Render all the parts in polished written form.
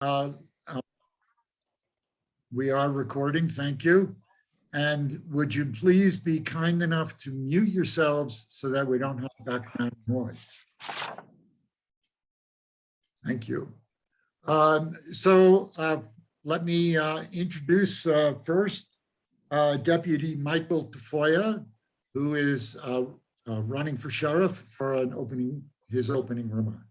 Uh, uh, we are recording, thank you. And would you please be kind enough to mute yourselves so that we don't have background noise? Thank you. Let me introduce first Deputy Michael Tafoya, who is running for sheriff for his opening remarks.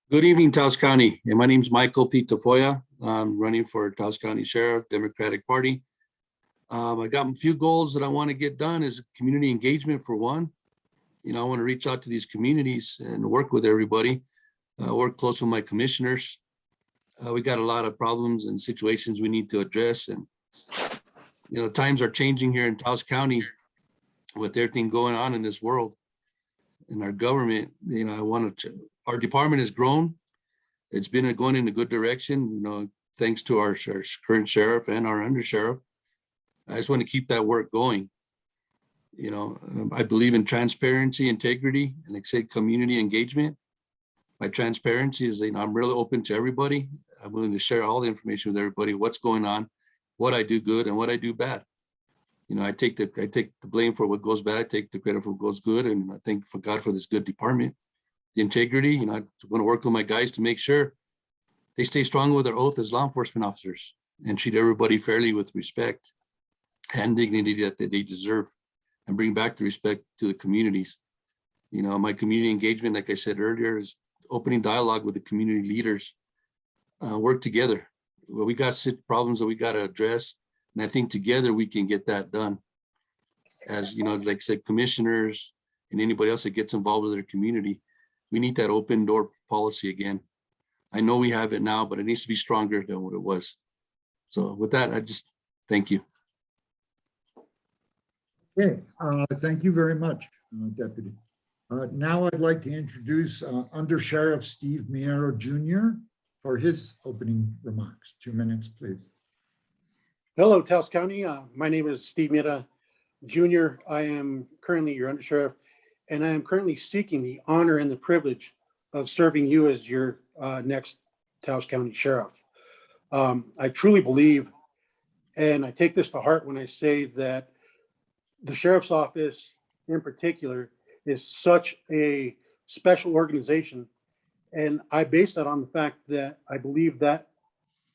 Good evening, Taos County. My name is Michael P. Tafoya. I'm running for Taos County Sheriff, Democratic Party. I got a few goals that I want to get done is community engagement for one. I want to reach out to these communities and work with everybody, work close with my commissioners. We got a lot of problems and situations we need to address. And, times are changing here in Taos County with everything going on in this world. In our government, our department has grown. It's been going in a good direction, thanks to our current sheriff and our undersheriff. I just want to keep that work going. I believe in transparency, integrity, and like I say, community engagement. My transparency is, I'm really open to everybody. I'm willing to share all the information with everybody, what's going on, what I do good and what I do bad. I take the blame for what goes bad, I take the credit for what goes good, and I thank for God for this good department. The integrity, I want to work with my guys to make sure they stay strong with their oath as law enforcement officers and treat everybody fairly with respect and dignity that they deserve, and bring back the respect to the communities. My community engagement, like I said earlier, is opening dialogue with the community leaders, work together. Well, we got problems that we got to address, and I think together we can get that done. As like I said, commissioners and anybody else that gets involved with their community, we need that open door policy again. I know we have it now, but it needs to be stronger than what it was. So with that, I just thank you. Okay, thank you very much, Deputy. Now I'd like to introduce Undersheriff Steve Miera Jr. for his opening remarks. 2 minutes, please. Hello, Taos County. My name is Steve Miera Jr. I am currently your undersheriff, and I am currently seeking the honor and the privilege of serving you as your next Taos County Sheriff. I truly believe, and I take this to heart when I say that the Sheriff's Office in particular is such a special organization. And I base that on the fact that I believe that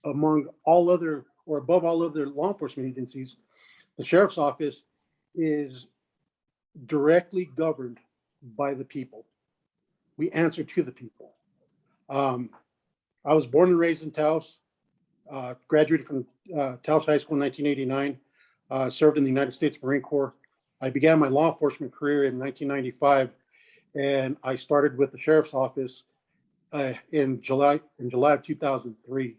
among all other, or above all other law enforcement agencies, the Sheriff's Office is directly governed by the people. We answer to the people. I was born and raised in Taos, graduated from Taos High School in 1989, served in the United States Marine Corps. I began my law enforcement career in 1995, and I started with the Sheriff's Office in July of 2003,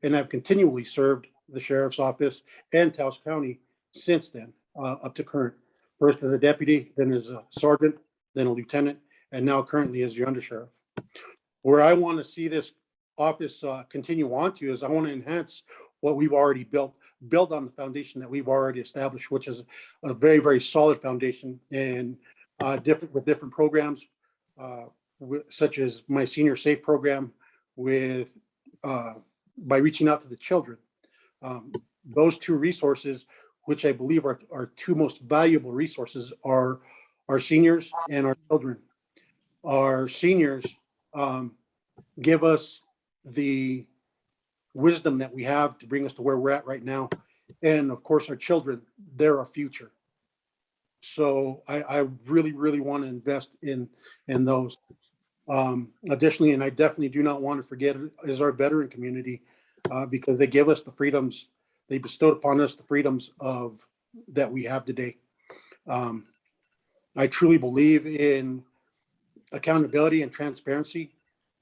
and I've continually served the Sheriff's Office and Taos County since then, up to current. First as a deputy, then as a sergeant, then a lieutenant, and now currently as your undersheriff. Where I want to see this office continue on to is I want to enhance what we've already build on the foundation that we've already established, which is a very, very solid foundation, and with different programs, such as my Senior Safe program, by reaching out to the children. Those two resources, which I believe are our two most valuable resources, are our seniors and our children. Our seniors give us the wisdom that we have to bring us to where we're at right now. And of course, our children, they're our future. So I really, really want to invest in those. Additionally, and I definitely do not want to forget, is our veteran community, because they give us the freedoms, they bestowed upon us the freedoms that we have today. I truly believe in accountability and transparency.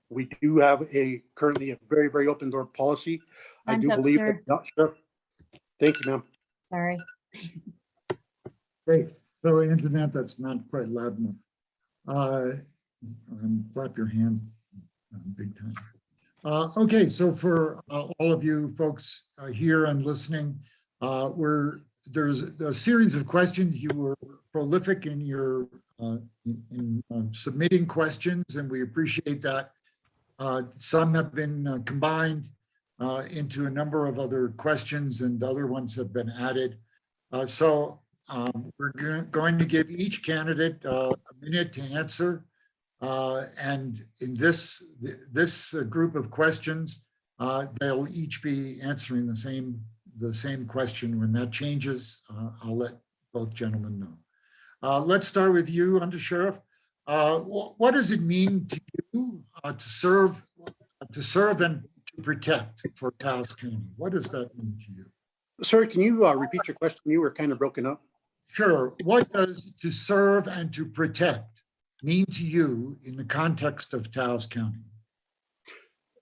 We do have currently a very, very open door policy. I do believe that, sure. Thank you, ma'am. Sorry. Hey, so internet, that's not quite loud enough. Clap your hand big time. Okay, so for all of you folks here and listening, there's a series of questions. You were prolific in your submitting questions, and we appreciate that. Some have been combined into a number of other questions, and other ones have been added. So we're going to give each candidate a minute to answer. And in this group of questions, they'll each be answering the same question. When that changes, I'll let both gentlemen know. Let's start with you, Undersheriff. What does it mean to you to serve and to protect for Taos County? What does that mean to you? Sorry, can you repeat your question? You were kind of broken up. Sure. What does to serve and to protect mean to you in the context of Taos County?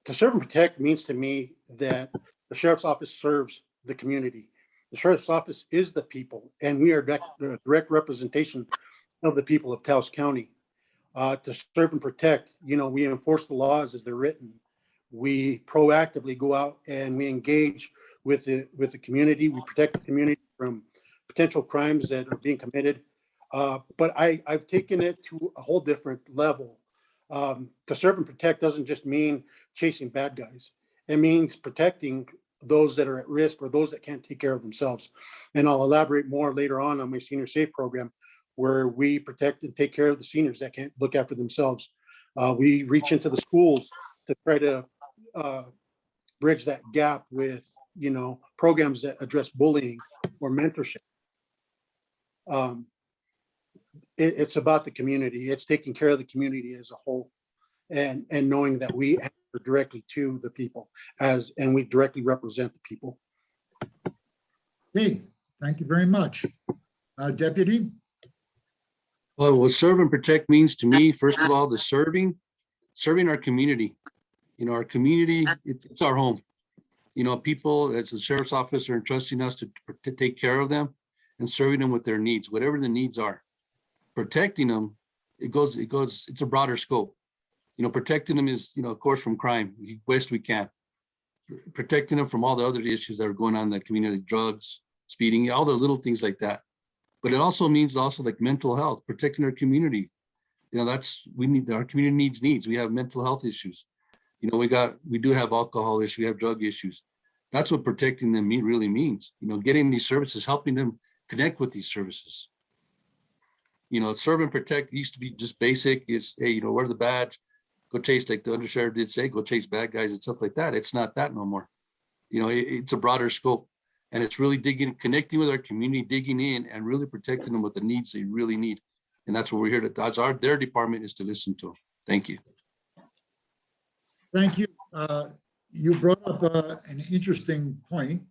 To serve and protect means to me that the sheriff's office serves the community. The sheriff's office is the people, and we are the direct representation of the people of Taos County. To serve and protect, we enforce the laws as they're written. We proactively go out and we engage with the community. We protect the community from potential crimes that are being committed. But I've taken it to a whole different level. To serve and protect doesn't just mean chasing bad guys. It means protecting those that are at risk or those that can't take care of themselves. And I'll elaborate more later on my Senior Safe program, where we protect and take care of the seniors that can't look after themselves. We reach into the schools to try to bridge that gap with, programs that address bullying or mentorship. It's about the community. It's taking care of the community as a whole, and knowing that we answer directly to the people and we directly represent the people. Hey, thank you very much. Deputy? Well, what serve and protect means to me, first of all, the serving our community. Our community, it's our home. People, as the sheriff's office, are entrusting us to take care of them and serving them with their needs, whatever the needs are. Protecting them, it's a broader scope. Protecting them is, of course, from crime, best we can. Protecting them from all the other issues that are going on in the community, drugs, speeding, all the little things like that. But it also means like mental health, protecting our community. Our community needs. We have mental health issues. We do have alcohol issues, we have drug issues. That's what protecting them really means. Getting these services, helping them connect with these services. Serve and protect used to be just basic. It's, hey, wear the badge, go chase, like the Undersheriff did say, go chase bad guys and stuff like that. It's not that no more. It's a broader scope. And it's really connecting with our community, digging in and really protecting them with the needs they really need. And that's what we're here to, their department is to listen to them. Thank you. Thank you. You brought up an interesting point.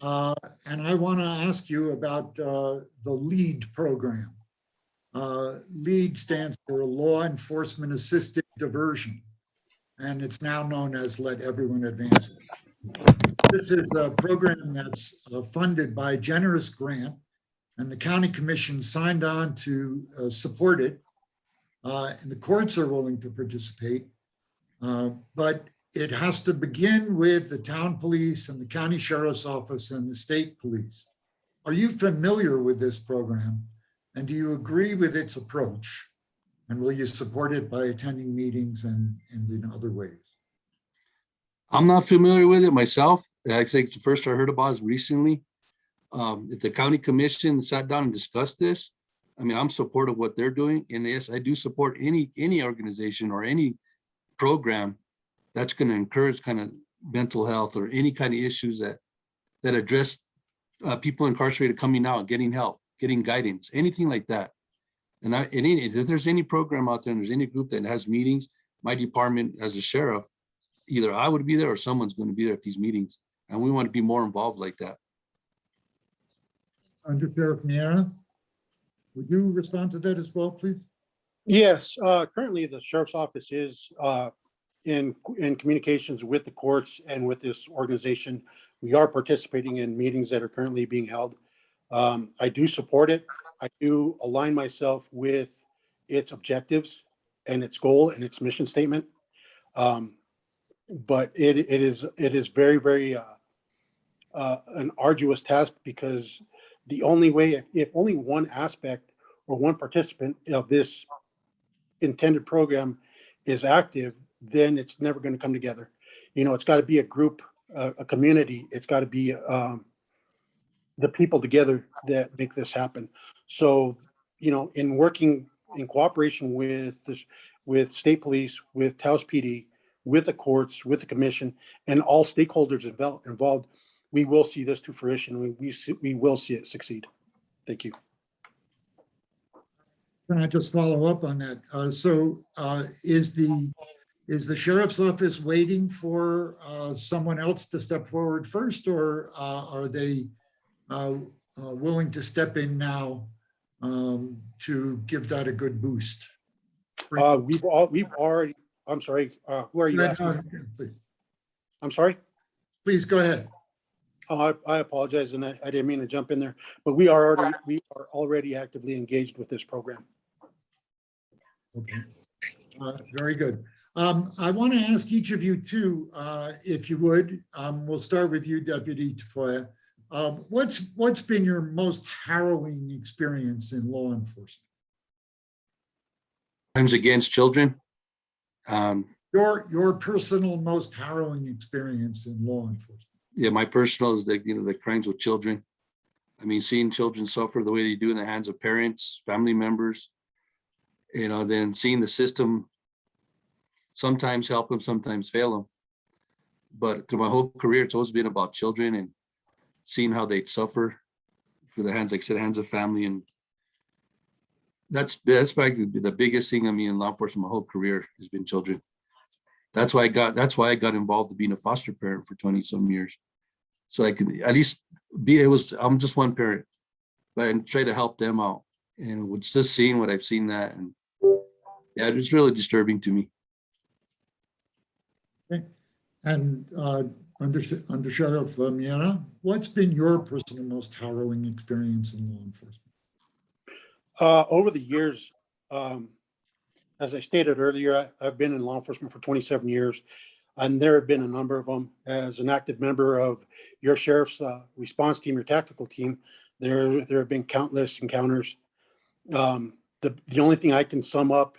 And I want to ask you about the LEAD program. LEAD stands for Law Enforcement Assisted Diversion, and it's now known as Let Everyone Advance. This is a program that's funded by a generous grant, and the county commission signed on to support it. And the courts are willing to participate, but it has to begin with the town police and the county sheriff's office and the state police. Are you familiar with this program? And do you agree with its approach? And will you support it by attending meetings and in other ways? I'm not familiar with it myself. I think the first I heard about it recently. If the county commission sat down and discussed this, I'm supportive of what they're doing. And yes, I do support any organization or any program that's going to encourage kind of mental health or any kind of issues that address people incarcerated coming out, getting help, getting guidance, anything like that. And if there's any program out there and there's any group that has meetings, my department as a sheriff, either I would be there or someone's going to be there at these meetings. And we want to be more involved like that. Undersheriff Miera, would you respond to that as well, please? Yes, currently the sheriff's office is in communications with the courts and with this organization. We are participating in meetings that are currently being held. I do support it. I do align myself with its objectives and its goal and its mission statement. But it is very, very an arduous task, because the only way, if only one aspect or one participant of this intended program is active, then it's never going to come together. It's got to be a group, a community. It's got to be the people together that make this happen. So, in working in cooperation with state police, with Taos PD, with the courts, with the commission, and all stakeholders involved, we will see this to fruition. We will see it succeed. Thank you. Can I just follow up on that? Is the sheriff's office waiting for someone else to step forward first, or are they willing to step in now to give that a good boost? We've already, I'm sorry, who are you asking? I'm sorry? Please go ahead. I apologize, and I didn't mean to jump in there, but we are already actively engaged with this program. Okay, very good. I want to ask each of you too, if you would. We'll start with you, Deputy Tafoya. What's been your most harrowing experience in law enforcement? Crimes against children. Your personal most harrowing experience in law enforcement. Yeah, my personal is the crimes with children. I mean, seeing children suffer the way they do in the hands of parents, family members, then seeing the system sometimes help them, sometimes fail them. But through my whole career, it's always been about children and seeing how they suffer through the hands, like I said, hands of family. And that's probably the biggest thing, in law enforcement, my whole career has been children. That's why I got involved in being a foster parent for 20 some years. So I could at least I'm just one parent, but and try to help them out. And with just seeing what I've seen that, and yeah, it's really disturbing to me. Okay. And Undersheriff Miera, what's been your personal most harrowing experience in law enforcement? Over the years, as I stated earlier, I've been in law enforcement for 27 years, and there have been a number of them. As an active member of your sheriff's response team, your tactical team, there have been countless encounters. The only thing I can sum up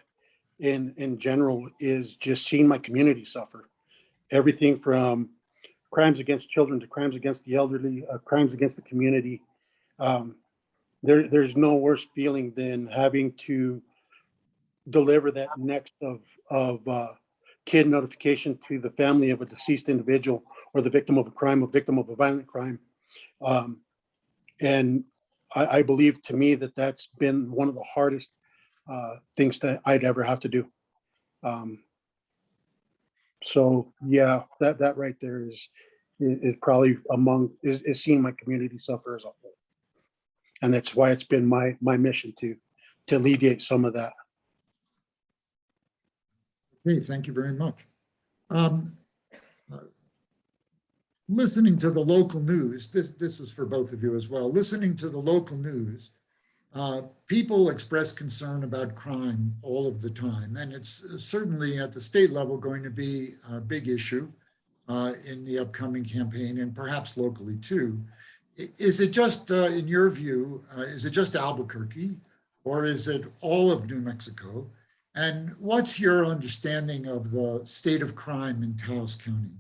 in general is just seeing my community suffer. Everything from crimes against children to crimes against the elderly, crimes against the community. There's no worse feeling than having to deliver that next of kid notification to the family of a deceased individual or the victim of a crime, a victim of a violent crime. And I believe, to me, that's been one of the hardest things that I'd ever have to do. So yeah, that right there is probably is seeing my community suffer as a whole. And that's why it's been my mission to alleviate some of that. Okay, thank you very much. Listening to the local news, this is for both of you as well. Listening to the local news, people express concern about crime all of the time, and it's certainly at the state level going to be a big issue in the upcoming campaign, and perhaps locally too. Is it just, in your view, is it just Albuquerque, or is it all of New Mexico? And what's your understanding of the state of crime in Taos County?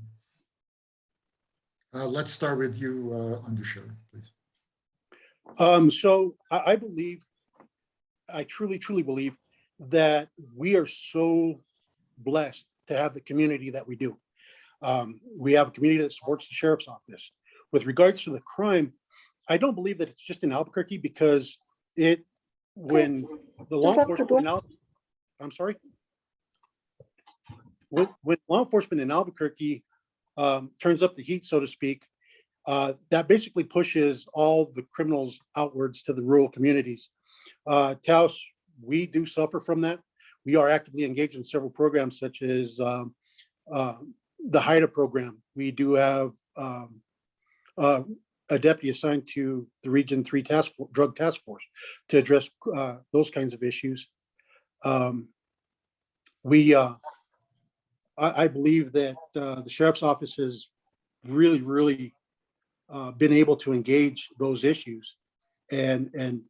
Let's start with you, Undersheriff, please. So I truly believe that we are so blessed to have the community that we do. We have a community that supports the sheriff's office. With regards to the crime, I don't believe that it's just in Albuquerque, because when the law enforcement I'm sorry. When law enforcement in Albuquerque turns up the heat, so to speak, that basically pushes all the criminals outwards to the rural communities. Taos, we do suffer from that. We are actively engaged in several programs, such as the HIDA program. We do have a deputy assigned to the Region 3 Drug Task Force to address those kinds of issues. I believe that the sheriff's office has really been able to engage those issues and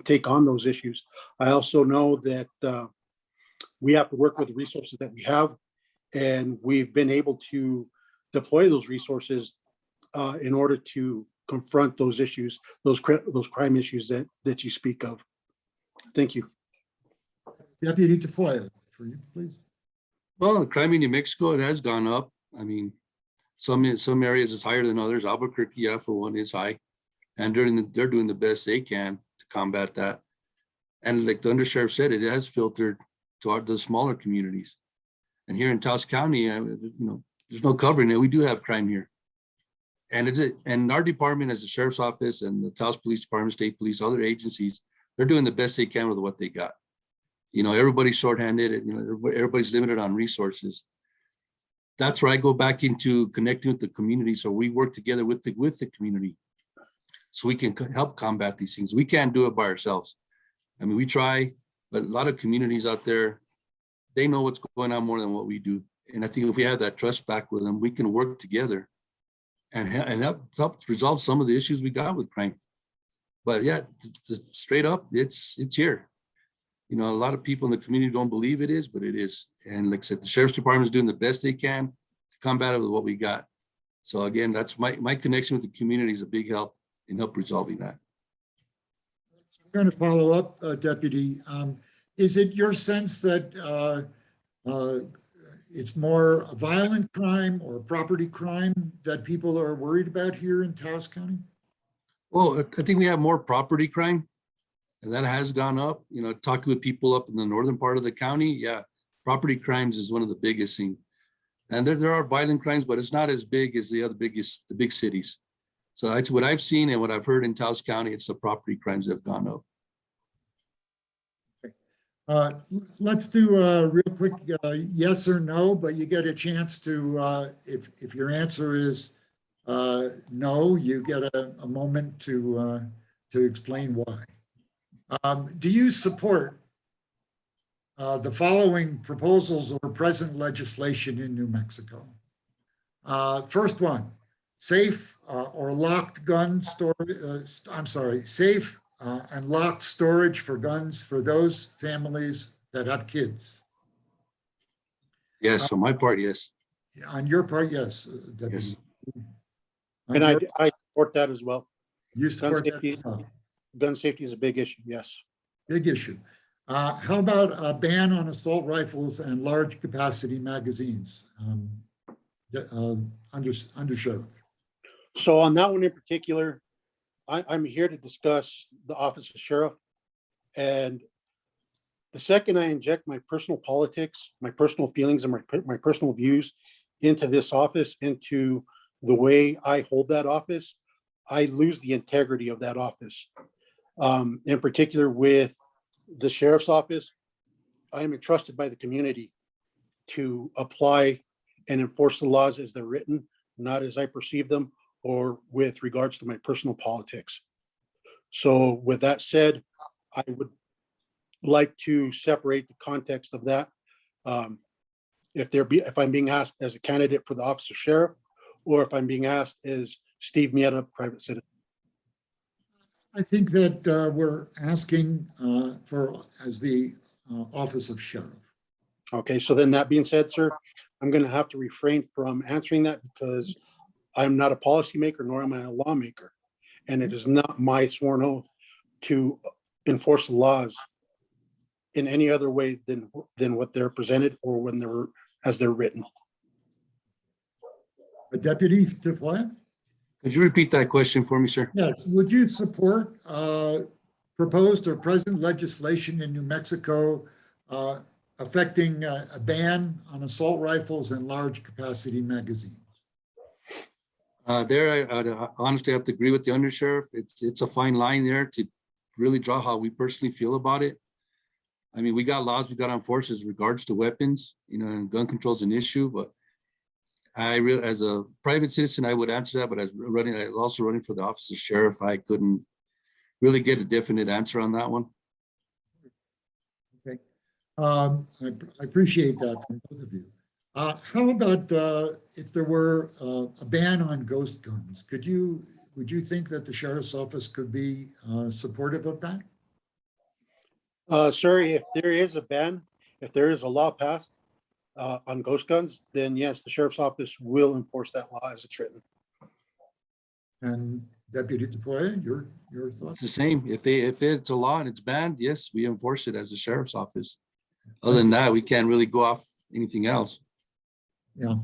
take on those issues. I also know that we have to work with the resources that we have, And we've been able to deploy those resources in order to confront those issues, those crime issues that you speak of. Thank you. Deputy Tafoya, for you, please. Well, crime in New Mexico, it has gone up. I mean, some areas is higher than others. Albuquerque, yeah, for one, is high. And they're doing the best they can to combat that. And like the Undersheriff said, it has filtered to the smaller communities. And here in Taos County, there's no covering it. We do have crime here. And our department as the Sheriff's Office and the Taos Police Department, State Police, other agencies, they're doing the best they can with what they got. Everybody's shorthanded, everybody's limited on resources. That's where I go back into connecting with the community. So we work together with the community so we can help combat these things. We can't do it by ourselves. I mean, we try, but a lot of communities out there, they know what's going on more than what we do. And I think if we have that trust back with them, we can work together and help resolve some of the issues we got with crime. But yeah, straight up, it's here. A lot of people in the community don't believe it is, but it is. And like I said, the Sheriff's Department is doing the best they can to combat it with what we got. So again, that's my connection with the community is a big help in help resolving that. I'm going to follow up, Deputy. Is it your sense that it's more a violent crime or property crime that people are worried about here in Taos County? Well, I think we have more property crime, and that has gone up. Talking with people up in the northern part of the county, yeah, property crimes is one of the biggest things. And there are violent crimes, but it's not as big as the big cities. So that's what I've seen and what I've heard in Taos County. It's the property crimes that have gone up. Let's do a real quick yes or no, but you get a chance to, if your answer is no, you get a moment to explain why. Do you support the following proposals or present legislation in New Mexico? First one, safe or locked gun storage, safe and locked storage for guns for those families that have kids. Yes, on my part, yes. On your part, yes, Deputy. Yes. And I support that as well. You support Gun safety, that? gun safety is a big issue, yes. Big issue. How about a ban on assault rifles and large capacity magazines? Undersheriff. So on that one in particular, I'm here to discuss the office of sheriff. And the second I inject my personal politics, my personal feelings, and my personal views into this office, into the way I hold that office, I lose the integrity of that office. In particular with the sheriff's office, I am entrusted by the community to apply and enforce the laws as they're written, not as I perceive them or with regards to my personal politics. So with that said, I would like to separate the context of that. If I'm being asked as a candidate for the office of sheriff, or if I'm being asked as Steve Miera, private citizen. I think that we're asking for as the office of sheriff. Okay, so then that being said, sir, I'm going to have to refrain from answering that because I'm not a policymaker, nor am I a lawmaker. And it is not my sworn oath to enforce the laws in any other way than what they're presented or when they're as they're written. Deputy Tafoya? Could you repeat that question for me, sir? Yes. Would you support proposed or present legislation in New Mexico affecting a ban on assault rifles and large capacity magazines? I honestly have to agree with the Undersheriff. It's a fine line there to really draw how we personally feel about it. I mean, we got laws we got to enforce as regards to weapons, and gun control is an issue, but as a private citizen, I would answer that, but as also running for the office of sheriff, I couldn't really get a definite answer on that one. Okay. I appreciate that from both of you. How about if there were a ban on ghost guns? Would you think that the sheriff's office could be supportive of that? Sir, if there is a ban, if there is a law passed, on ghost guns, then yes, the sheriff's office will enforce that law as it's written. And Deputy Tafoya, your It's thoughts? the same. If it's a law and it's banned, yes, we enforce it as the sheriff's office. Other than that, we can't really go off anything else. Yeah.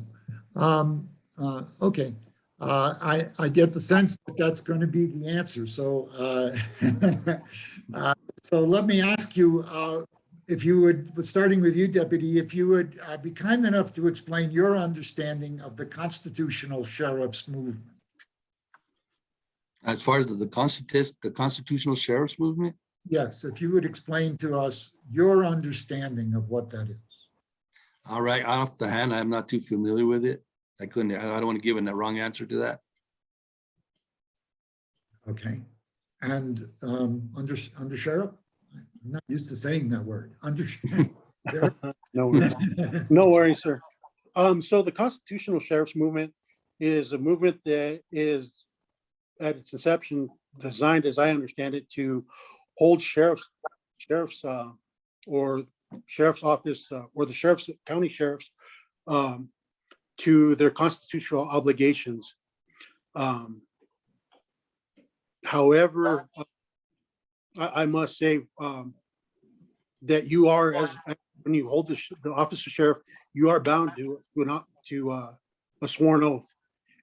Okay. I get the sense that that's going to be the answer. So, so let me ask you, if you would, starting with you, Deputy, if you would be kind enough to explain your understanding of the constitutional sheriff's movement. As far as the constitutional sheriff's movement, Yes, if you would explain to us your understanding of what that is. all right, off the hand, I'm not too familiar with it. I don't want to give a wrong answer to that. Okay. And under sheriff? I'm not used to saying that word. Under sheriff. No worries. No worries, sir. So the constitutional sheriff's movement is a movement that is at its inception designed, as I understand it, to hold sheriff's or sheriff's office or the county sheriffs to their constitutional obligations. However, I must say that you are, when you hold the office of sheriff, you are bound to a sworn oath,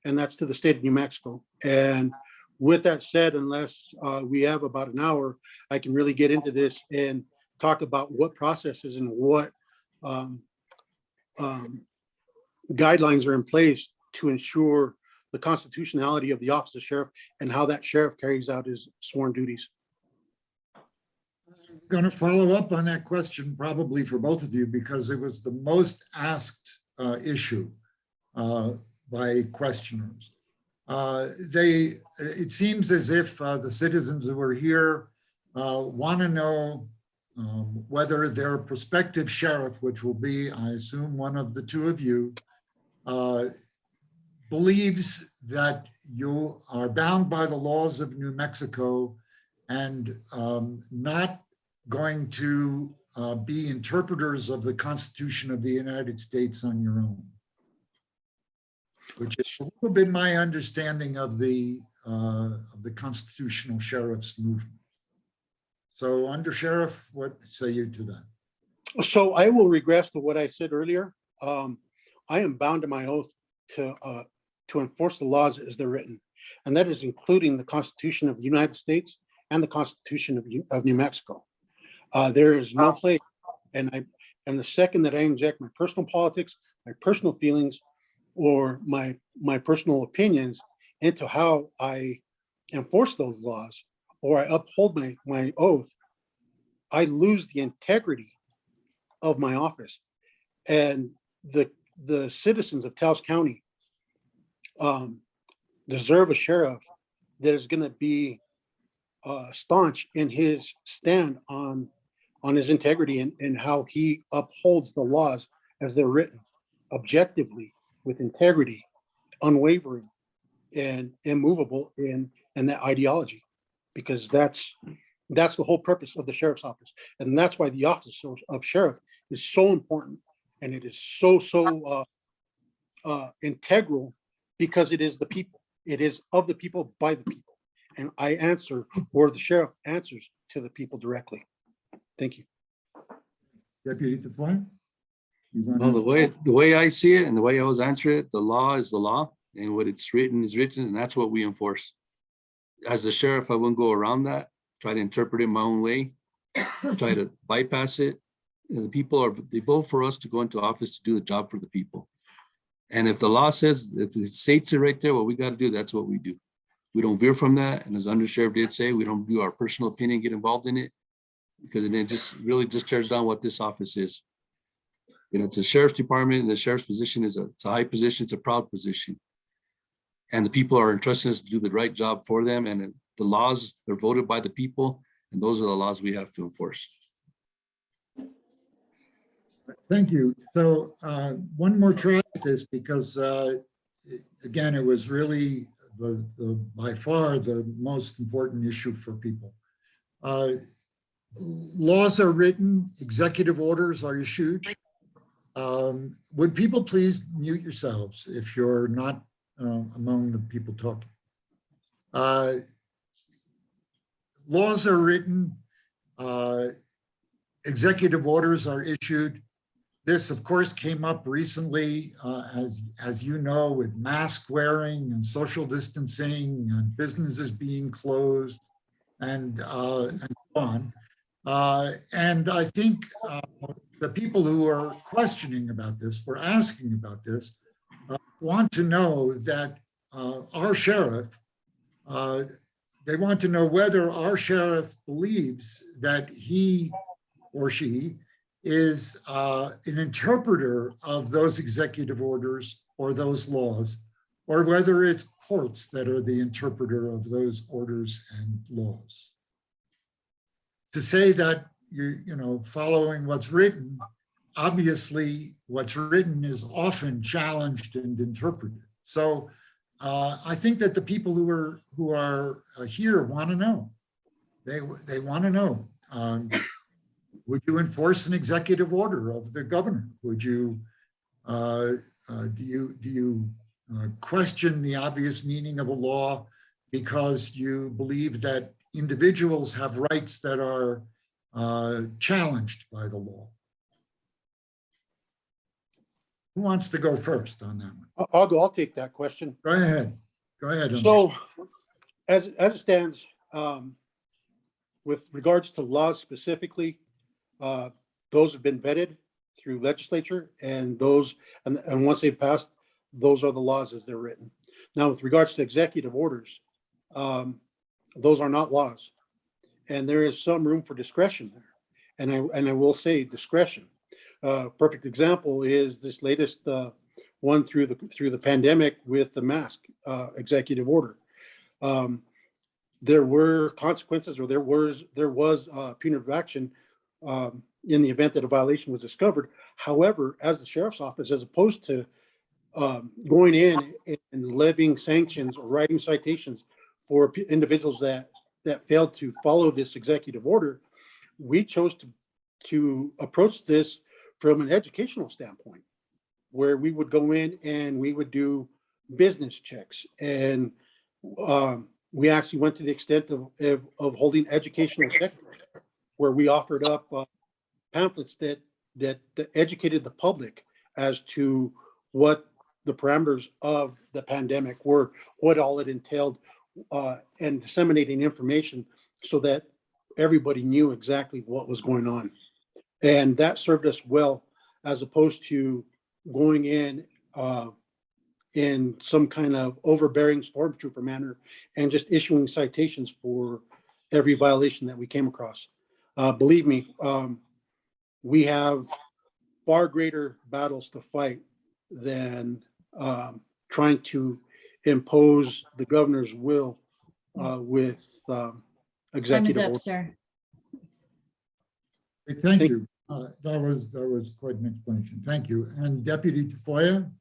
and that's to the state of New Mexico. And with that said, unless we have about an hour, I can really get into this and talk about what processes and what guidelines are in place to ensure the constitutionality of the office of sheriff and how that sheriff carries out his sworn duties. I'm going to follow up on that question probably for both of you because it was the most asked issue by questioners. It seems as if the citizens who are here want to know whether their prospective sheriff, which will be, I assume, one of the two of you, believes that you are bound by the laws of New Mexico and not going to be interpreters of the Constitution of the United States on your own, which is a little bit my understanding of the constitutional sheriff's movement. So, Undersheriff, what say you to that? So I will regress to what I said earlier. I am bound to my oath to enforce the laws as they're written, and that is including the Constitution of the United States and the Constitution of New Mexico. There is no place, and the second that I inject my personal politics, my personal feelings, or my personal opinions into how I enforce those laws, or I uphold my oath, I lose the integrity of my office. And the citizens of Taos County deserve a sheriff that is going to be staunch in his stand on his integrity and how he upholds the laws as they're written, objectively, with integrity, unwavering, and immovable in that ideology, because that's the whole purpose of the sheriff's office. And that's why the office of sheriff is so important, and it is so integral, because it is the people. It is of the people, by the people. And I answer, or the sheriff answers to the people directly. Thank you. Deputy Tafoya? well, the way I see it and the way I always answer it, the law is the law, and what it's written is written, and that's what we enforce. As a sheriff, I wouldn't go around that, try to interpret it my own way, try to bypass it. And the people they vote for us to go into office to do the job for the people. And if the law says, if it states it right there, what we got to do, that's what we do. We don't veer from that. And as Undersheriff did say, we don't do our personal opinion, get involved in it, because it just really just tears down what this office is. You know, it's a sheriff's department, and the sheriff's position it's a high position, it's a proud position. And the people are entrusting us to do the right job for them. And the laws, they're voted by the people, and those are the laws we have to enforce. Thank you. So one more try at this, because again, it was really by far the most important issue for people. Laws are written, executive orders are issued, Would people please mute yourselves if you're not among the people talking? Laws are written, executive orders are issued. This, of course, came up recently, as you know, with mask wearing and social distancing and businesses being closed and so on. And I think the people who are questioning about this, or asking about this, want to know that our sheriff, they want to know whether our sheriff believes that he or she is an interpreter of those executive orders or those laws, or whether it's courts that are the interpreter of those orders and laws. To say that you know, following what's written, obviously what's written is often challenged and interpreted. So I think that the people who are here want to know. They want to know. Would you enforce an executive order of the governor? Would you do you question the obvious meaning of a law because you believe that individuals have rights that are challenged by the law? Who wants to go first on that one? I'll go. I'll take that question. Go ahead. Go ahead. So, as it stands, with regards to laws specifically, those have been vetted through legislature, and those, and once they've passed, those are the laws as they're written. Now, with regards to executive orders, those are not laws, and there is some room for discretion there. And I will say discretion. Perfect example is this latest one through the pandemic with the mask executive order. There were consequences, or there was punitive action in the event that a violation was discovered. However, as the sheriff's office, as opposed to going in and levying sanctions or writing citations for individuals that failed to follow this executive order, we chose to approach this from an educational standpoint, where we would go in and we would do business checks, and we actually went to the extent of holding educational checks, where we offered up pamphlets that educated the public as to what the parameters of the pandemic were, what all it entailed, and disseminating information so that everybody knew exactly what was going on. And that served us well, as opposed to going in some kind of overbearing stormtrooper manner and just issuing citations for every violation that we came across. Believe me, we have far greater battles to fight than trying to impose the governor's will with Time is executive up, order. sir. Thank you. That was quite an explanation. Thank you. And Deputy Tafoya?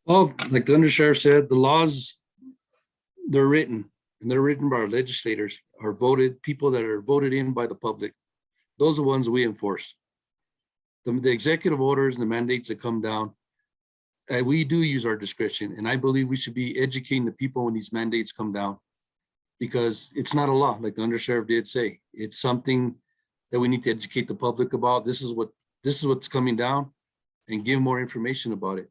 Well, like the Undersheriff said, the laws, they're written, and they're written by our legislators, our voted people that are voted in by the public. Those are the ones we enforce. The executive orders and the mandates that come down, we do use our discretion, and I believe we should be educating the people when these mandates come down, because it's not a law, like the Undersheriff did say. It's something that we need to educate the public about. This is what's coming down, and give more information about it.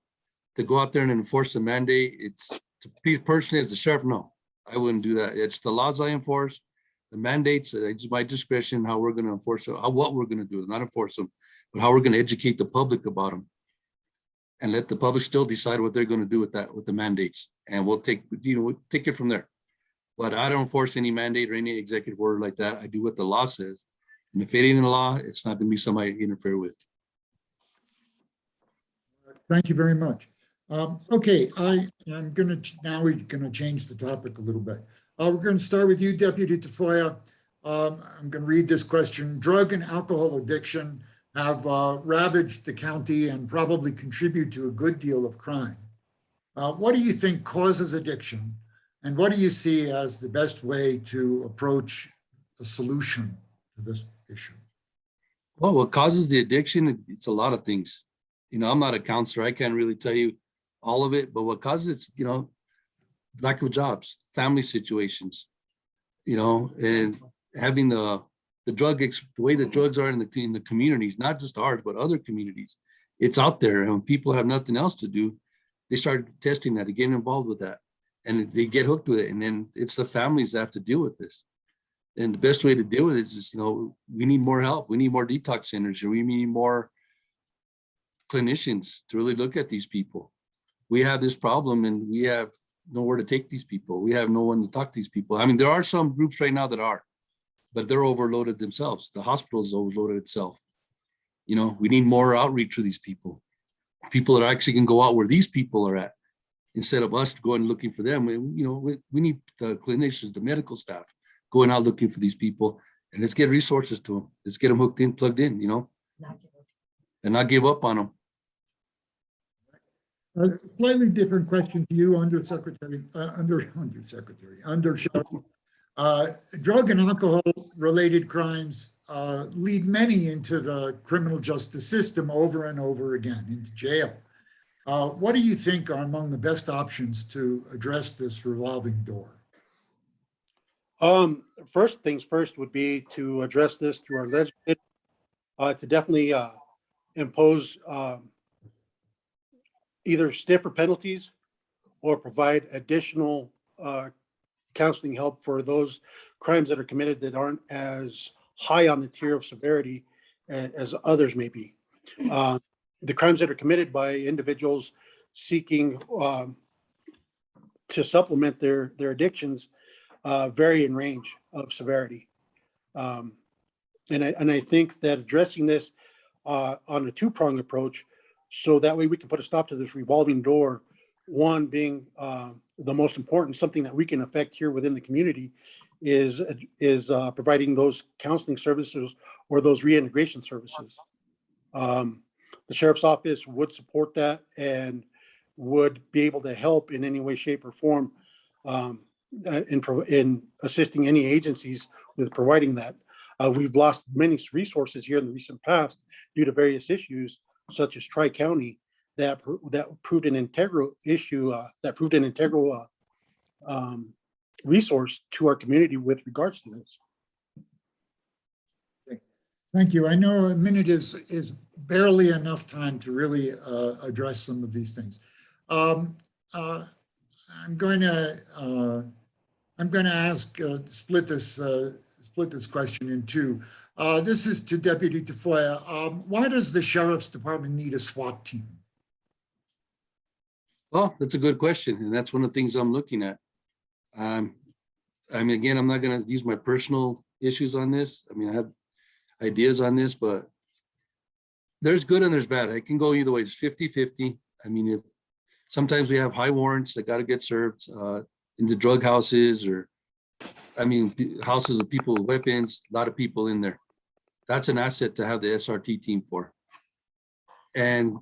To go out there and enforce the mandate, it's, to me personally as the sheriff, no, I wouldn't do that. It's the laws I enforce, the mandates, it's my discretion how we're going to enforce it, what we're going to do, not enforce them, but how we're going to educate the public about them, and let the public still decide what they're going to do with that, with the mandates. And we'll take it from there. But I don't enforce any mandate or any executive order like that. I do what the law says. And if it ain't in the law, it's not going to be somebody I interfere with. Thank you very much. Okay, I'm going to, now we're going to change the topic a little bit. We're going to start with you, Deputy Tafoya. I'm going to read this question. Drug and alcohol addiction have ravaged the county and probably contribute to a good deal of crime. What do you think causes addiction? And what do you see as the best way to approach a solution to this issue? Well, what causes the addiction, it's a lot of things. I'm not a counselor. I can't really tell you all of it, but what causes it's, lack of jobs, family situations, and having the the way the drugs are in the communities, not just ours, but other communities. It's out there, and when people have nothing else to do, they start testing that, they get involved with that, and they get hooked with it. And then it's the families that have to deal with this. And the best way to deal with it is just, we need more help. We need more detox centers, or we need more clinicians to really look at these people. We have this problem, and we have nowhere to take these people. We have no one to talk to these people. I mean, there are some groups right now that are, but they're overloaded themselves. The hospital is overloaded itself. We need more outreach to these people that actually can go out where these people are at, instead of us going looking for them. We need the clinicians, the medical staff going out looking for these people, and let's get resources to them. Let's get them hooked in, plugged in, and not give up on them. A slightly different question to you, Undersheriff. Drug and alcohol related crimes lead many into the criminal justice system over and over again, into jail. What do you think are among the best options to address this revolving door? First things first would be to address this through our legislature, to definitely impose either stiffer penalties or provide additional counseling help for those crimes that are committed that aren't as high on the tier of severity as others may be. The crimes that are committed by individuals seeking to supplement their addictions vary in range of severity. And I think that addressing this on a two-pronged approach, so that way we can put a stop to this revolving door, one being the most important, something that we can affect here within the community, is providing those counseling services or those reintegration services. The sheriff's office would support that and would be able to help in any way, shape, or form in assisting any agencies with providing that. We've lost many resources here in the recent past due to various issues, such as Tri-County, that proved an integral issue, resource to our community with regards to this. Thank you. I know a minute is barely enough time to really address some of these things. I'm going to ask split this question in two. This is to Deputy Tafoya. Why does the Sheriff's Department need a SWAT team? Well, that's a good question, and that's one of the things I'm looking at. I mean, again, I'm not going to use my personal issues on this. I mean, I have ideas on this, but there's good and there's bad. It can go either way. It's 50-50. I mean, if sometimes we have high warrants that got to get served in the drug houses, or houses of people with weapons, a lot of people in there. That's an asset to have the SRT team for. And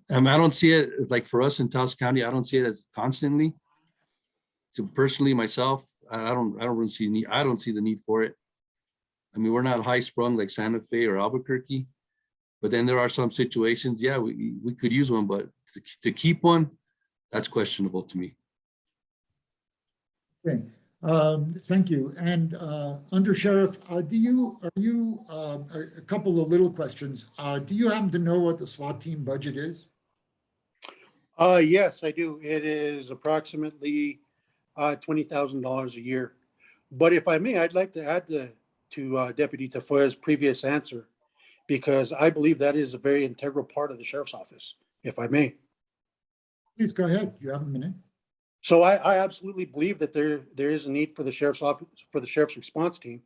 I don't see it like for us in Taos County. I don't see it as constantly. So personally, myself, I don't really see need. I don't see the need for it. I mean, we're not high sprung like Santa Fe or Albuquerque, but then there are some situations. Yeah, we could use one, but to keep one, that's questionable to me. Okay. Thank you. And Undersheriff, a couple of little questions. Do you happen to know what the SWAT team budget is? Yes, I do. It is approximately $20,000 a year. But if I may, I'd like to add to Deputy Tafoya's previous answer, because I believe that is a very integral part of the sheriff's office, if I may. Please go ahead. You have a minute. So I absolutely believe that there is a need for the sheriff's office, for the sheriff's response team.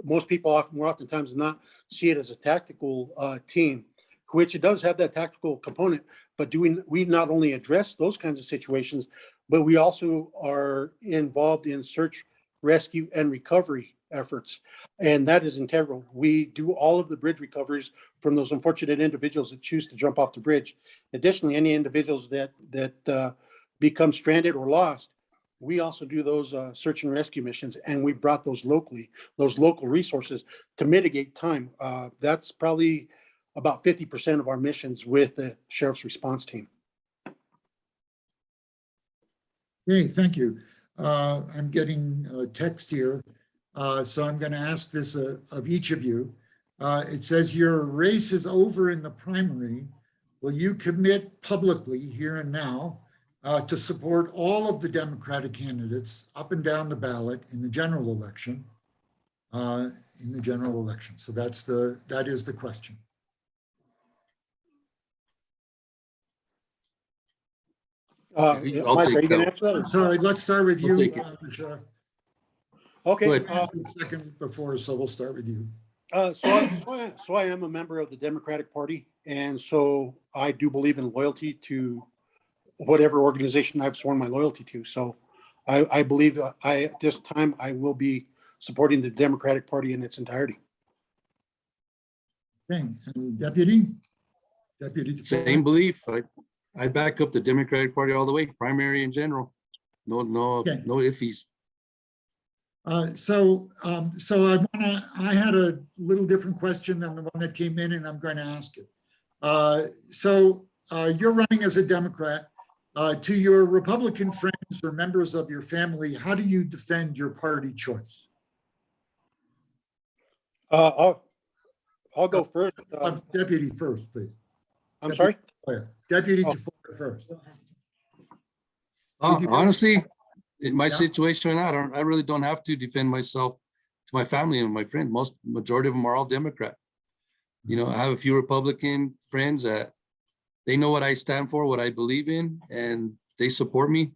Most people oftentimes not see it as a tactical team, which it does have that tactical component. But we not only address those kinds of situations, but we also are involved in search, rescue, and recovery efforts, and that is integral. We do all of the bridge recoveries from those unfortunate individuals that choose to jump off the bridge. Additionally, any individuals that become stranded or lost, we also do those search and rescue missions, and we brought those local resources to mitigate time. That's probably about 50% of our missions with the sheriff's response team. Okay, thank you. I'm getting a text here. So I'm going to ask this of each of you. It says your race is over in the primary. Will you commit publicly here and now to support all of the Democratic candidates up and down the ballot in the general election? So that is the question. I'll Mike, take are you going that. to answer that? I'm sorry, let's start with you, I'll take it. Mr. Sheriff. Okay. Go ahead. Second before, so we'll start with you. So I am a member of the Democratic Party, and so I do believe in loyalty to whatever organization I've sworn my loyalty to. So I believe at this time I will be supporting the Democratic Party in its entirety. Thanks. Deputy? Same belief. I back up the Democratic Party all the way, primary in general. No Okay. iffies. So I had a little different question than the one that came in, and I'm going to ask it. You're running as a Democrat. To your Republican friends or members of your family, how do you defend your party choice? I'll go first. Deputy first, please. I'm sorry? Deputy Oh. Tafoya first. Honestly, in my Yeah. situation right now, I really don't have to defend myself to my family and my friends. Majority of them are all Democrat. You know, I have a few Republican friends that they know what I stand for, what I believe in, and they support me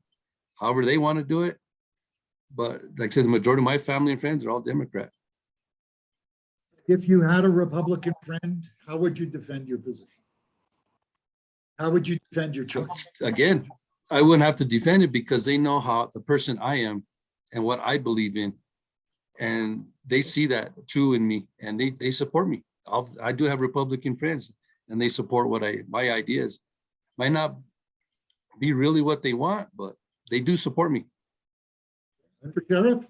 however they want to do it. But like I said, the majority of my family and friends are all Democrat. If you had a Republican friend, how would you defend your position? How would you defend your choice? Again, I wouldn't have to defend it because they know how the person I am and what I believe in. And they see that true in me and they support me. I do have Republican friends and they support my ideas. Might not be really what they want, but they do support me. Mr. Sheriff?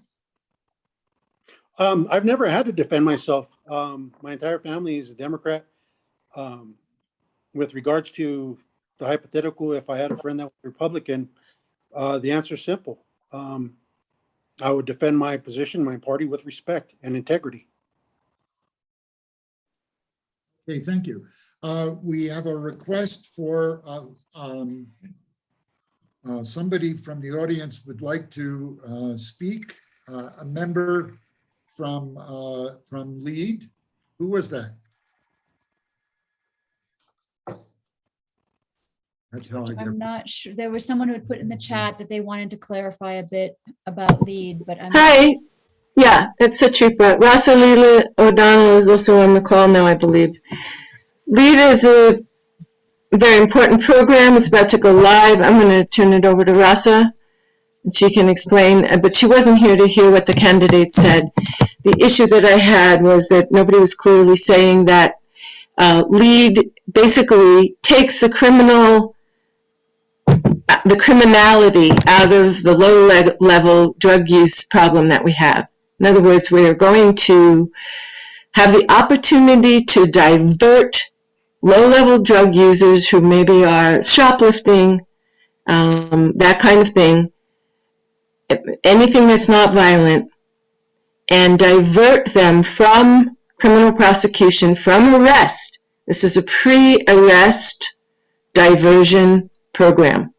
I've never had to defend myself. My entire family is a Democrat. With regards to the hypothetical, if I had a friend that was Republican, the answer is simple. I would defend my position, my party with respect and integrity. Okay, thank you. We have a request for somebody from the audience would like to speak. A member from LEAD. Who was that? That's how I get. I'm not sure. There was someone who had put in the chat that they wanted to clarify a bit about LEAD, but I'm. Hi. Yeah, it's a trooper. Rasa Leela O'Donnell is also on the call now, I believe. LEAD is a very important program. It's about to go live. I'm going to turn it over to Rasa. And she can explain, but she wasn't here to hear what the candidates said. The issue that I had was that nobody was clearly saying that LEAD basically takes the criminality out of the low-level drug use problem that we have. In other words, we are going to have the opportunity to divert low-level drug users who maybe are shoplifting, that kind of thing, anything that's not violent, and divert them from criminal prosecution, from arrest. This is a pre-arrest diversion program.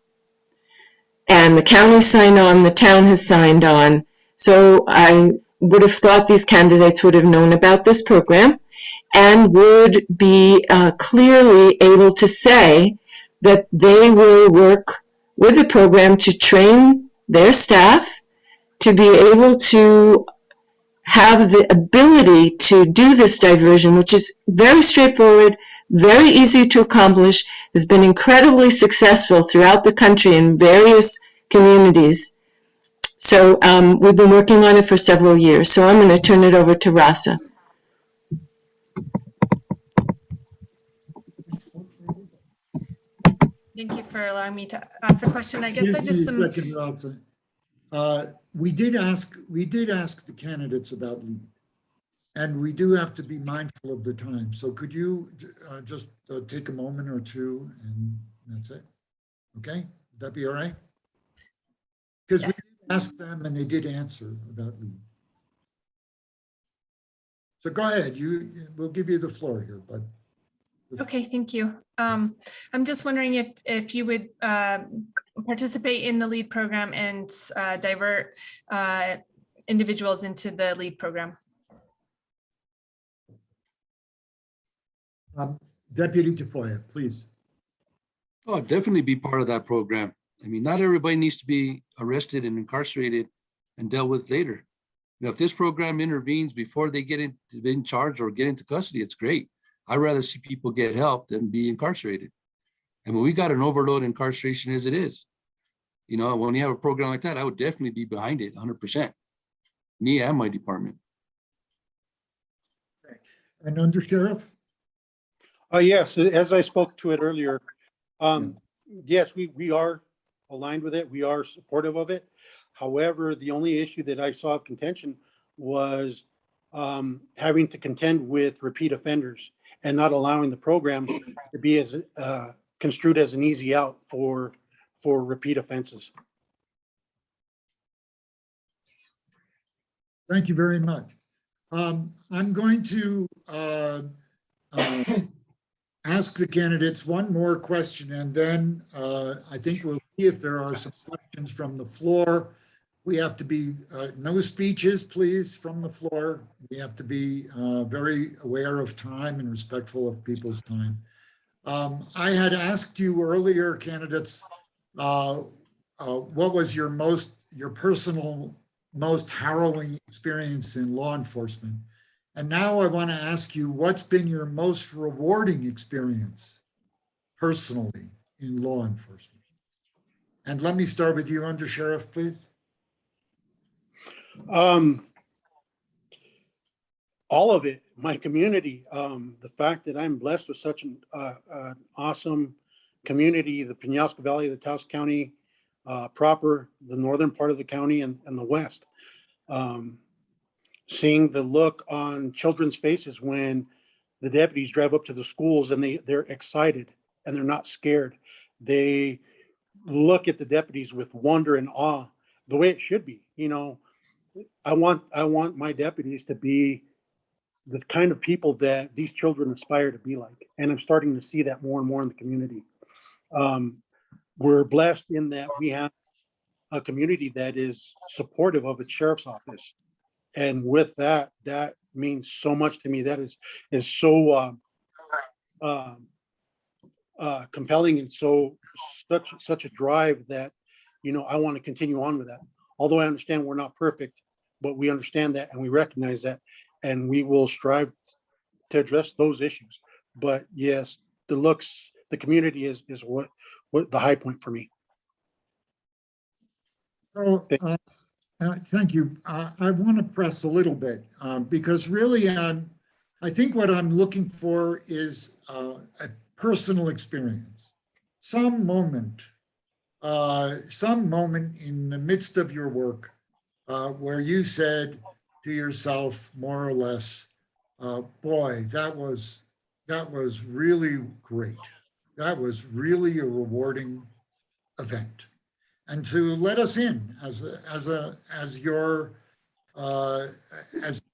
And the county signed on, the town has signed on. So I would have thought these candidates would have known about this program and would be clearly able to say that they will work with the program to train their staff to be able to have the ability to do this diversion, which is very straightforward, very easy to accomplish, has been incredibly successful throughout the country in various communities. So we've been working on it for several years. So I'm going to turn it over to Rasa. Thank you for allowing me to ask a question. I guess I just We did ask the candidates about LEAD. And we do have to be mindful of the time. So could you just take a moment or two and that's it? Okay, would that be all right? Because we Yes. did ask them and they did answer about lead. So go ahead, we'll give you the floor here, but. Okay, thank you. I'm just wondering if you would participate in the LEAD program and divert individuals into the LEAD program. Deputy Tafoya, please. Oh, definitely be part of that program. I mean, not everybody needs to be arrested and incarcerated and dealt with later. You know, if this program intervenes before they get in charge or get into custody, it's great. I'd rather see people get help than be incarcerated. I mean, we got an overload incarceration as it is. You know, when you have a program like that, I would definitely be behind it 100%. Me and my department. And Undersheriff? Yes, as I spoke to it earlier, yes, we are aligned with it. We are supportive of it. However, the only issue that I saw of contention was having to contend with repeat offenders and not allowing the program to be as construed as an easy out for repeat offenses. Thank you very much. I'm going to ask the candidates one more question, and then I think we'll see if there are some questions from the floor. We have to be, no speeches, please, from the floor. We have to be very aware of time and respectful of people's time. I had asked you earlier, candidates, what was your personal most harrowing experience in law enforcement? And now I want to ask you, what's been your most rewarding experience personally in law enforcement? And let me start with you, Undersheriff, please. All of it, my community, the fact that I'm blessed with such an awesome community, the Penasco Valley, the Taos County proper, the northern part of the county and the west. Seeing the look on children's faces when the deputies drive up to the schools and they're excited and they're not scared. They look at the deputies with wonder and awe, the way it should be. You know, I want my deputies to be the kind of people that these children aspire to be like. And I'm starting to see that more and more in the community. We're blessed in that we have a community that is supportive of its sheriff's office. And with that, that means so much to me. That is so compelling and such a drive that, you know, I want to continue on with that. Although I understand we're not perfect, but we understand that and we recognize that, and we will strive to address those issues. But yes, the community is what the high point for me. So, thank you. I want to press a little bit because really I think what I'm looking for is a personal experience, some moment in the midst of your work where you said to yourself, more or less, boy, that was really great. That was really a rewarding event. And to let us in as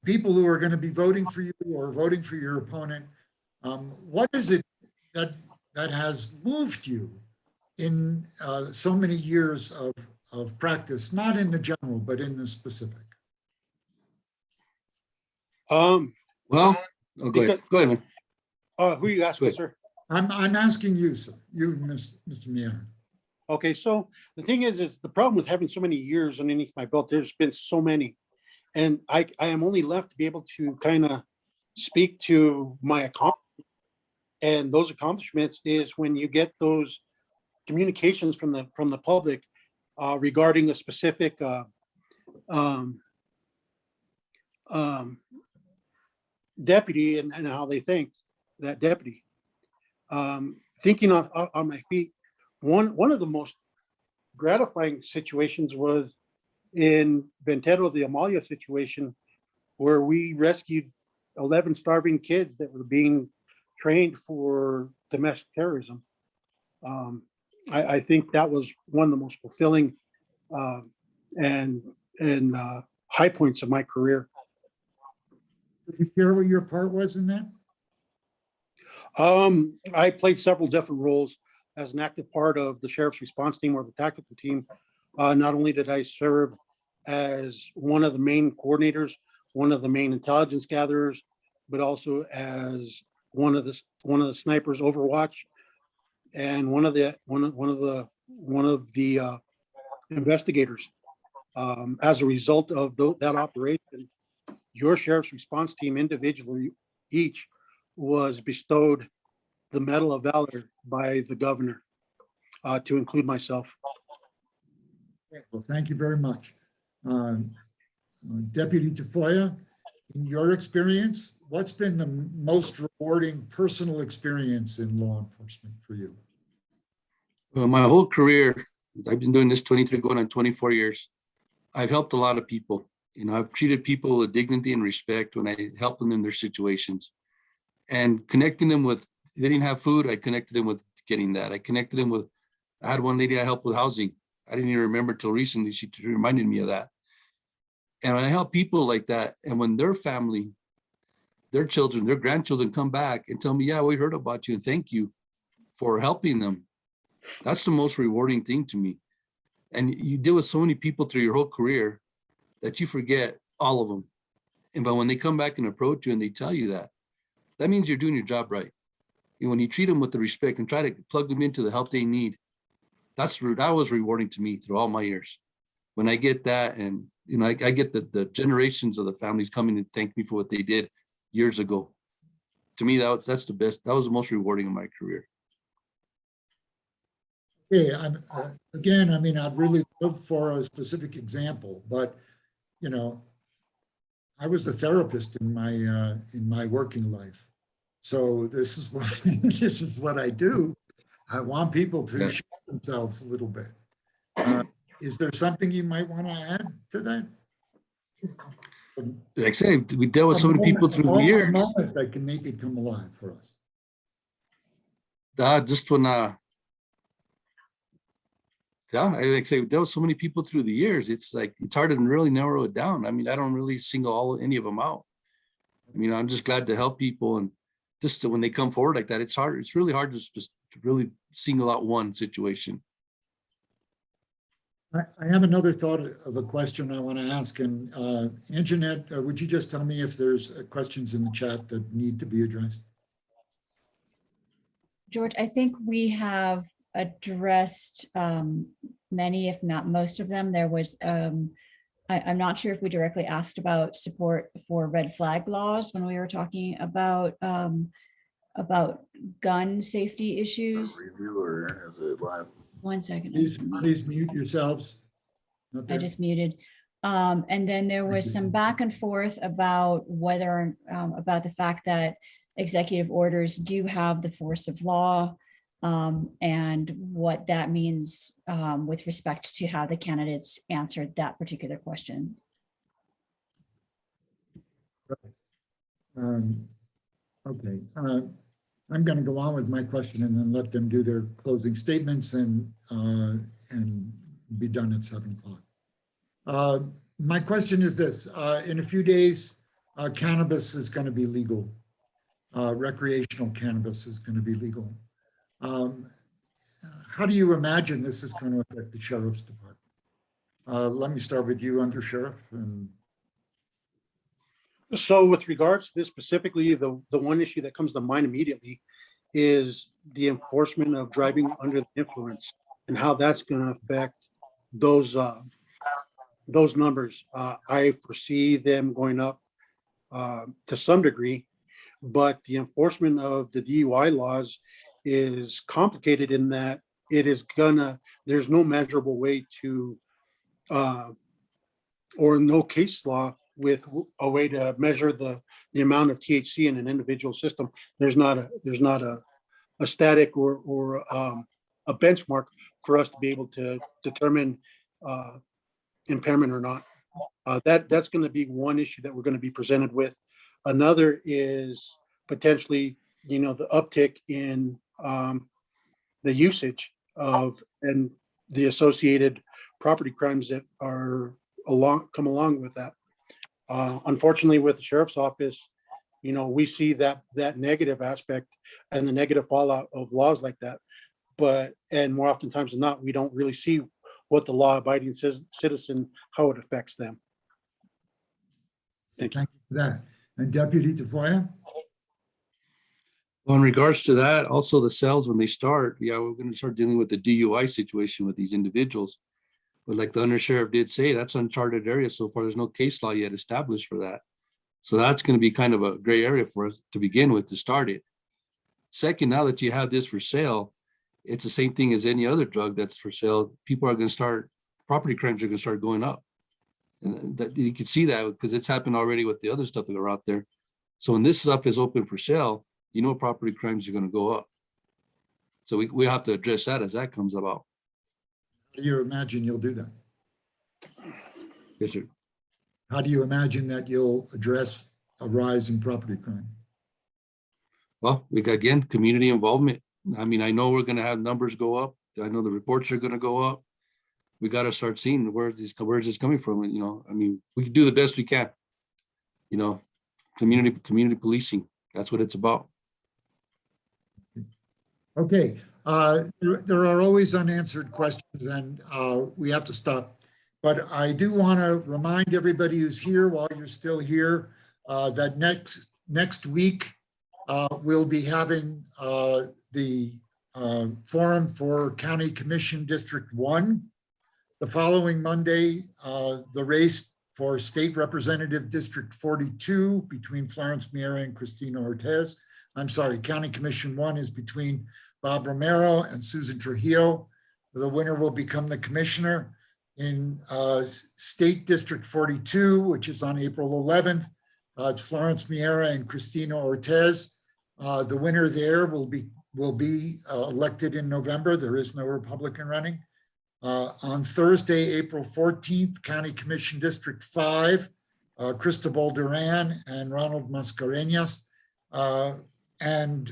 people who are going to be voting for you or voting for your opponent, what is it that has moved you in so many years of practice, not in the general, but in the specific? Well, go ahead, man. Who are you asking, sir? I'm asking you, sir. You, Mr. Miera. Okay, so the thing is the problem with having so many years underneath my belt, there's been so many, and I am only left to be able to kind of speak to my accomplishments. And those accomplishments is when you get those communications from the public regarding a specific deputy and how they think that deputy. Thinking on my feet, one of the most gratifying situations was in Venteto, the Amalia situation, where we rescued 11 starving kids that were being trained for domestic terrorism. I think that was one of the most fulfilling uh, and high points of my career. Could you share what your part was in that? I played several different roles as an active part of the sheriff's response team or the tactical team. Not only did I serve as one of the main coordinators, one of the main intelligence gatherers, but also as one of the snipers overwatch and one of the investigators. As a result of that operation, your sheriff's response team individually each was bestowed the Medal of Valor by the governor, to include myself. Well, thank you very much. Deputy Tafoya, in your experience, what's been the most rewarding personal experience in law enforcement for you? My whole career, I've been doing this 23 going on 24 years. I've helped a lot of people. You know, I've treated people with dignity and respect when I help them in their situations. And connecting them with, they didn't have food, I connected them with getting that. I connected them with, I had one lady I helped with housing. I didn't even remember till recently, she reminded me of that. And when I help people like that, and when their family, their children, their grandchildren come back and tell me, yeah, we heard about you and thank you for helping them. That's the most rewarding thing to me. And you deal with so many people through your whole career that you forget all of them. And but when they come back and approach you and they tell you that means you're doing your job right. You know, when you treat them with the respect and try to plug them into the help they need, that was rewarding to me through all my years. When I get that, and you know, I get the generations of the families coming and thank me for what they did years ago. To me, that's the best. That was the most rewarding in my career. Okay, again, I mean, I'd really look for a specific example, but you know, I was a therapist in my working life, so this is what this is what I do. I want people to show themselves a little bit. Is there something you might want to add to that? Like I said, we dealt with so many people through the years. A moment that can make it come alive for us. Just when, yeah, I like say, there was so many people through the years. It's like, it's hard to really narrow it down. I mean, I don't really single any of them out. I mean, I'm just glad to help people. And just when they come forward like that, it's hard. It's really hard to just really single out one situation. I have another thought of a question I want to ask. And Anjanette, would you just tell me if there's questions in the chat that need to be addressed? George, I think we have addressed many, if not most of them. There was, I'm not sure if we directly asked about support for red flag laws when we were talking about gun safety issues. Reviewer, is it live? 1 second. Please mute yourselves. I just muted. And then there was some back and forth about whether, about the fact that executive orders do have the force of law, and what that means with respect to how the candidates answered that particular question. Okay. I'm going to go on with my question and then let them do their closing statements and be done at 7 o'clock. My question is this: in a few days, cannabis is going to be legal. Recreational cannabis is going to be legal. How do you imagine this is going to affect the sheriff's department? Let me start with you, Undersheriff. So with regards to this specifically, the one issue that comes to mind immediately is the enforcement of driving under the influence and how that's going to affect those numbers. I foresee them going up to some degree, but the enforcement of the DUI laws is complicated in that there's no measurable way to, or no case law with a way to measure the amount of THC in an individual system. There's not a static or a benchmark for us to be able to determine impairment or not. That's going to be one issue that we're going to be presented with. Another is potentially, the uptick in the usage of and the associated property crimes that come along with that. Unfortunately, with the sheriff's office, we see that negative aspect and the negative fallout of laws like that. And more oftentimes than not, we don't really see what the law-abiding citizen, how it affects them. Thank you. Thank you for that. And Deputy Tafoya? Well, in regards to that, also the cells, when they start, yeah, we're gonna start dealing with the DUI situation with these individuals. But like the undersheriff did say, that's uncharted area so far. There's no case law yet established for that. So that's gonna be kind of a gray area for us to begin with, to start it. Second, now that you have this for sale, it's the same thing as any other drug that's for sale. People are gonna start, property crimes are gonna start going up. And that you can see that because it's happened already with the other stuff that are out there. So when this stuff is open for sale, property crimes are going to go up. So we have to address that as that comes about. How do you imagine you'll do that? Yes, sir. How do you imagine that you'll address a rise in property crime? Well, we got, again, community involvement. I mean, I know we're going to have numbers go up. I know the reports are going to go up. We got to start seeing where is this coming from? And, I mean, we can do the best we can. Community policing. That's what it's about. Okay, there are always unanswered questions and we have to stop. But I do want to remind everybody who's here while you're still here that next week we'll be having the forum for County Commission District 1. The following Monday, the race for State Representative District 42 between Florence Miera and Cristina Ortez. I'm sorry, County Commission 1 is between Bob Romero and Susan Trujillo. The winner will become the commissioner. In State District 42, which is on April 11th, it's Florence Miera and Cristina Ortez. The winner there will be elected in November. There is no Republican running. On Thursday, April 14th, County Commission District 5, Cristobal Duran and Ronald Mascareñas. And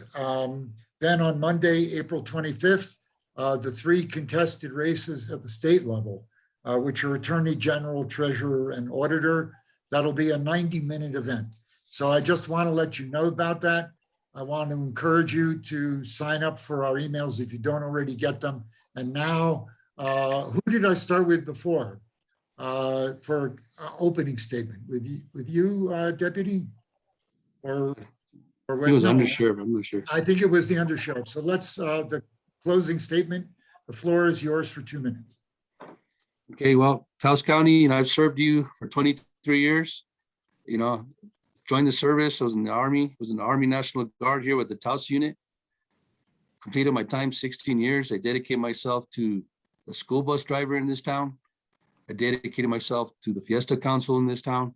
then on Monday, April 25th, the 3 contested races at the state level, which are Attorney General, Treasurer, and Auditor. That'll be a 90-minute event. So I just want to let you know about that. I want to encourage you to sign up for our emails if you don't already get them. And now, who did I start with before for opening statement? With you, Deputy? Or He was no, undersheriff. I'm not sure. I think it was the undersheriff. So let's, the closing statement. The floor is yours for 2 minutes. Okay, well, Taos County, I've served you for 23 years. Joined the service. I was in the Army. Was in the Army National Guard here with the Taos unit. Completed my time 16 years. I dedicated myself to a school bus driver in this town. I dedicated myself to the Fiesta Council in this town.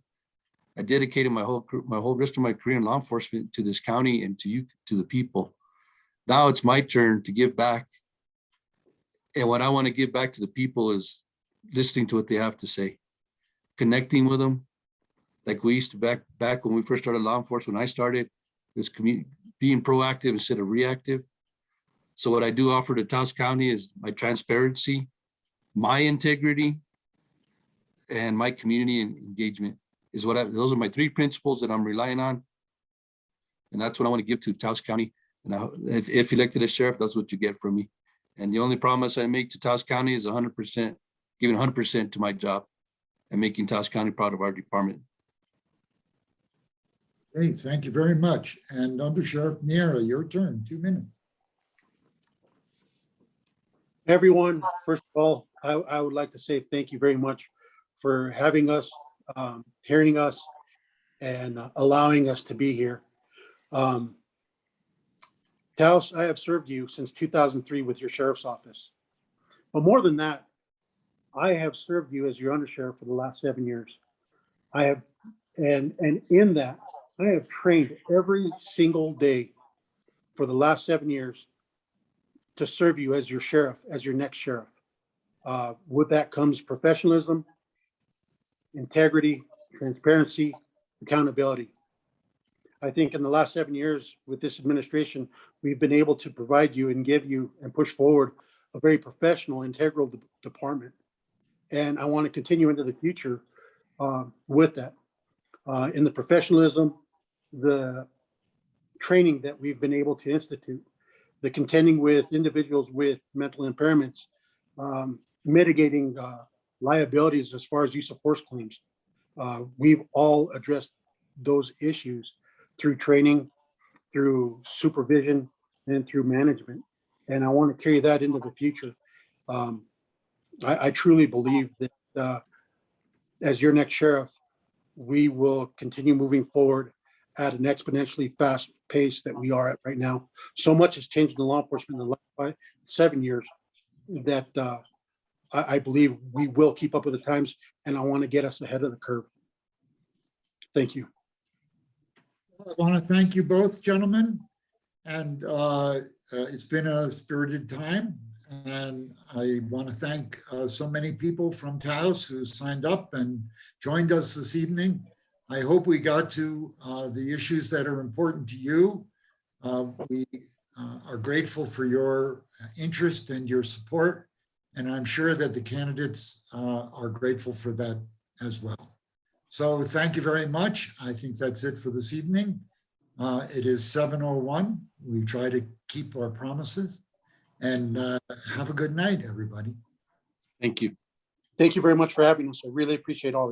I dedicated my whole rest of my career in law enforcement to this county and to you, to the people. Now it's my turn to give back. And what I want to give back to the people is listening to what they have to say, connecting with them. Like we used to back when we first started law enforcement, when I started, was being proactive instead of reactive. So what I do offer to Taos County is my transparency, my integrity, and my community engagement is those are my 3 principles that I'm relying on. And that's what I want to give to Taos County. And if elected as sheriff, that's what you get from me. And the only promise I make to Taos County is 100%, giving 100% to my job and making Taos County proud of our department. Great, thank you very much. And Undersheriff Miera, your turn, 2 minutes. Everyone, first of all, I would like to say thank you very much for having us, hearing us, and allowing us to be here. Taos, I have served you since 2003 with your sheriff's office. But more than that, I have served you as your undersheriff for the last 7 years. I have, and in that, I have trained every single day for the last 7 years to serve you as your sheriff, as your next sheriff. With that comes professionalism, integrity, transparency, accountability. I think in the last 7 years with this administration, we've been able to provide you and give you and push forward a very professional, integral department. And I want to continue into the future with that. In the professionalism, the training that we've been able to institute, the contending with individuals with mental impairments, mitigating liabilities as far as use of force claims. We've all addressed those issues through training, through supervision, and through management. And I want to carry that into the future. I truly believe that as your next sheriff, we will continue moving forward at an exponentially fast pace that we are at right now. So much has changed in law enforcement in the last 7 years that I believe we will keep up with the times, and I want to get us ahead of the curve. Thank you. I want to thank you both, gentlemen. And it's been a spirited time. And I want to thank so many people from Taos who signed up and joined us this evening. I hope we got to the issues that are important to you. We are grateful for your interest and your support. And I'm sure that the candidates are grateful for that as well. So thank you very much. I think that's it for this evening. It is 7:01. We try to keep our promises. And have a good night, everybody. Thank you. Thank you very much for having us. I really appreciate all of you.